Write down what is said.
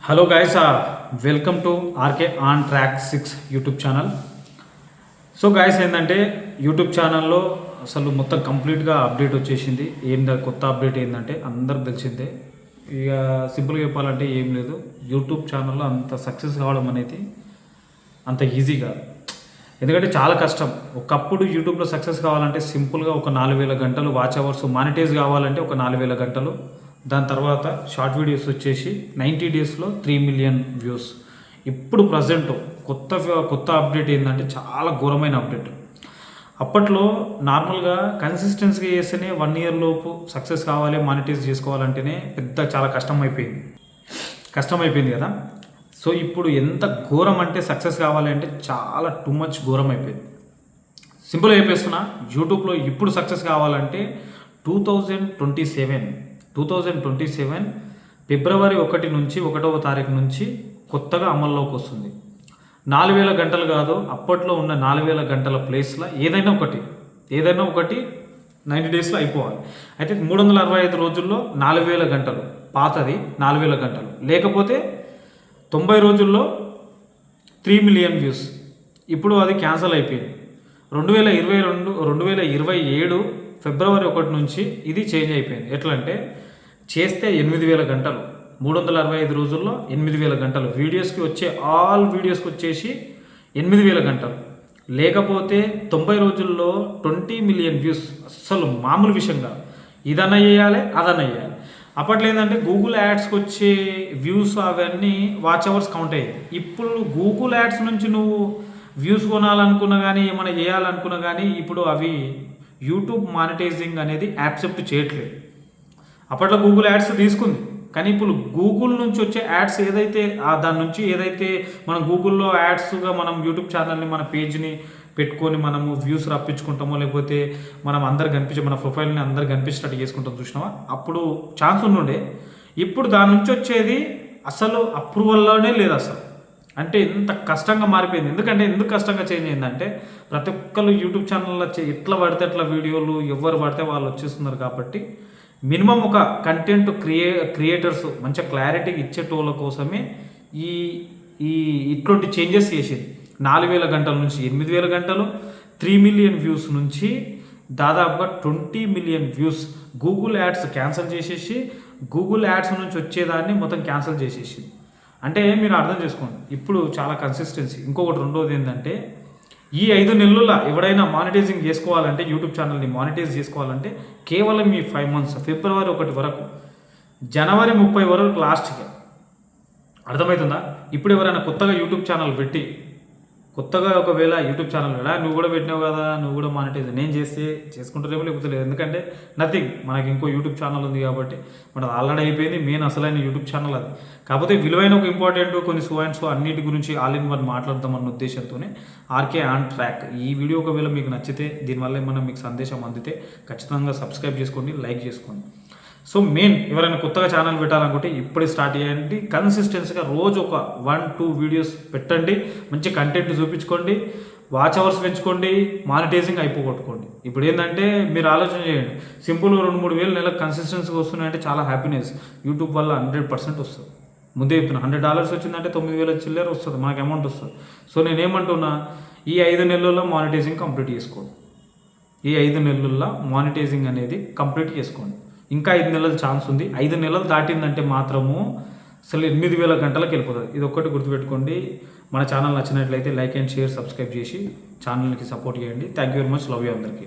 Hello guys, welcome to RK on track 6 YouTube channel. So guys, ఏంటంటే YouTube ఛానల్లో అసలు మొత్తం కంప్లీట్గా అప్డేట్ వచ్చేసింది. కొత్త అప్డేట్ ఏంటంటే అందరికి తెలిసిందే. ఇక సింపుల్గా చెప్పాలంటే ఏం లేదు, యూట్యూబ్ ఛానల్లో అంత సక్సెస్ కావడం అనేది అంత ఈజీగా, ఎందుకంటే చాలా కష్టం. ఒకప్పుడు యూట్యూబ్లో సక్సెస్ కావాలంటే సింపుల్గా ఒక 4000 గంటలు వాచ్ అవర్స్, మానిటైజ్ కావాలంటే ఒక 4000 గంటలు. దాని తర్వాత షార్ట్ వీడియోస్ వచ్చేసి 90 డేస్లో 3 మిలియన్ వ్యూస్. ఇప్పుడు ప్రజెంట్ కొత్త అప్డేట్ ఏంటంటే చాలా ఘోరమైన అప్డేట్. అప్పట్లో నార్మల్గా కన్సిస్టెన్సీగా చేస్తేనే 1 ఇయర్ లోపు సక్సెస్ కావాలి, మానిటైజ్ చేసుకోవాలంటేనే చాలా కష్టమైపోయింది కదా. సో ఇప్పుడు ఎంత ఘోరం అంటే సక్సెస్ కావాలి అంటే చాలా టూ మచ్ ఘోరం అయిపోయింది. సింపుల్గా చెప్పేస్తున్నా, యూట్యూబ్లో ఇప్పుడు సక్సెస్ కావాలంటే 2027 ఫిబ్రవరి 1 నుంచి 1వ తారీఖు నుంచి కొత్తగా అమల్లోకి వస్తుంది. 4000 గంటలు కాదు, అప్పట్లో ఉన్న 4000 గంటల ప్లేస్లో ఏదైనా ఒకటి 90 డేస్లో అయిపోవాలి. అయితే 365 రోజుల్లో 4000 గంటలు, పాతది 4000 గంటలు, లేకపోతే 90 రోజుల్లో 3 మిలియన్ వ్యూస్. ఇప్పుడు అది క్యాన్సల్ అయిపోయింది. 2027 ఫిబ్రవరి 1 నుంచి ఇది చేంజ్ అయిపోయింది. ఎట్లా అంటే చేస్తే 8000 గంటలు, 365 రోజుల్లో 8000 గంటలు, ఆల్ వీడియోస్కి వచ్చేసి 8000 గంటలు, లేకపోతే 90 రోజుల్లో 20 మిలియన్ వ్యూస్. అస్సలు మామూలు విషయంగా ఇదన్నా చేయాలి, అదన్నా చేయాలి. అప్పట్లో ఏంటంటే గూగుల్ యాడ్స్కి వచ్చే వ్యూస్ అవన్నీ వాచ్ అవర్స్ కౌంట్ అయ్యాయి. ఇప్పుడు గూగుల్ యాడ్స్ నుంచి నువ్వు వ్యూస్ కొనాలనుకున్నా కానీ, ఏమైనా చేయాలనుకున్నా కానీ ఇప్పుడు అవి యూట్యూబ్ మానిటైజింగ్ అనేది యాక్సెప్ట్ చేయట్లేదు. అప్పట్లో గూగుల్ యాడ్స్ తీసుకుంది, కానీ ఇప్పుడు గూగుల్ నుంచి వచ్చే యాడ్స్ దాని నుంచి మనం గూగుల్లో యాడ్స్గా మనం యూట్యూబ్ ఛానల్ని, మన పేజ్ని పెట్టుకొని మనము వ్యూస్ రప్పించుకుంటామో, లేకపోతే మన ప్రొఫైల్ని అందరు కనిపించేటట్టు చేసుకుంటాం చూసినావా, అప్పుడు ఛాన్స్ ఉండే. ఇప్పుడు దాని నుంచి వచ్చేది అసలు అప్రూవల్లోనే లేదు అసలు. అంటే ఎంత కష్టంగా మారిపోయింది. ఎందుకు కష్టంగా చేంజ్ అయిందంటే ప్రతి ఒక్కరు యూట్యూబ్ ఛానల్లో ఎట్లా పడితే అట్లా వీడియోలు ఎవరు పడితే వాళ్ళు వచ్చేస్తున్నారు. కాబట్టి మినిమం ఒక కంటెంట్ క్రియేటర్స్ మంచిగా క్లారిటీగా ఇచ్చేటోళ్ళ కోసమే ఇటువంటి చేంజెస్ చేసింది. 4000 గంటల నుంచి 8000 గంటలు, 3 మిలియన్ వ్యూస్ నుంచి దాదాపుగా 20 million views. Google ads cancel చేసేసి గూగుల్ యాడ్స్ నుంచి వచ్చేదాన్ని మొత్తం క్యాన్సిల్ చేసేసి, అంటే మీరు అర్థం చేసుకోండి. ఇప్పుడు చాలా కన్సిస్టెన్సీ. రెండోది ఏంటంటే ఈ 5 నెలల్లో ఎవడైనా మానిటైజింగ్ చేసుకోవాలంటే, యూట్యూబ్ ఛానల్ని మానిటైజ్ చేసుకోవాలంటే కేవలం ఈ 5 మంత్స్, ఫిబ్రవరి 1 వరకు, జనవరి 30 వరకు లాస్ట్గా. అర్థమవుతుందా? ఇప్పుడు ఎవరైనా కొత్తగా యూట్యూబ్ ఛానల్ పెట్టి, ఒకవేళ యూట్యూబ్ ఛానల్ నువ్వు కూడా పెట్టినావు కదా, నువ్వు కూడా మానిటైజ్ నేను చేసుకుంటారేమో, లేకపోతే లేదు. ఎందుకంటే నథింగ్, మనకి ఇంకో యూట్యూబ్ ఛానల్ ఉంది కాబట్టి మనది ఆల్రెడీ అయిపోయింది. మెయిన్ అసలైన యూట్యూబ్ ఛానల్ అది. కాకపోతే విలువైన ఒక ఇంపార్టెంట్ కొన్ని సో అన్నిటి గురించి ఆల్ ఇన్ వన్ మాట్లాడదామన్న ఉద్దేశంతోనే ఆర్కే ఆన్ ట్రాక్. ఈ వీడియో ఒకవేళ మీకు నచ్చితే, దీనివల్ల ఏమన్నా మీకు సందేశం అందితే ఖచ్చితంగా సబ్స్క్రైబ్ చేసుకోండి, లైక్ చేసుకోండి. సో మెయిన్ ఎవరైనా కొత్తగా ఛానల్ పెట్టాలనుకుంటే ఇప్పుడే స్టార్ట్ చేయండి. కన్సిస్టెన్సీగా రోజు ఒక 1-2 వీడియోస్ పెట్టండి, మంచి కంటెంట్ చూపించుకోండి, వాచ్ అవర్స్ పెంచుకోండి, మానిటైజింగ్ అయిపోగొట్టుకోండి. ఇప్పుడు ఏంటంటే మీరు ఆలోచన చేయండి, సింపుల్గా 2-3 వేలు నెలకు కన్సిస్టెన్సీగా వస్తున్నాయంటే చాలా హ్యాపీనెస్. యూట్యూబ్ వల్ల 100% వస్తుంది. ముందే చెప్తున్నా, $100 వచ్చిందంటే 9000 చిల్లర వస్తుంది, మనకు అమౌంట్ వస్తుంది. సో నేనేమంటున్నా, ఈ 5 నెలల్లో మానిటైజింగ్ కంప్లీట్ చేసుకోండి. ఈ 5 నెలల్లో మానిటైజింగ్ అనేది కంప్లీట్ చేసుకోండి. ఇంకా 5 నెలల ఛాన్స్ ఉంది. 5 నెలలు దాటిందంటే మాత్రము అసలు 8000 గంటలకు వెళ్ళిపోతుంది. ఇది ఒక్కటి గుర్తుపెట్టుకోండి. మన ఛానల్ నచ్చినట్లయితే లైక్ అండ్ షేర్, సబ్స్క్రైబ్ చేసి ఛానల్కి సపోర్ట్ చేయండి. Thank you very much. Love you అందరికీ.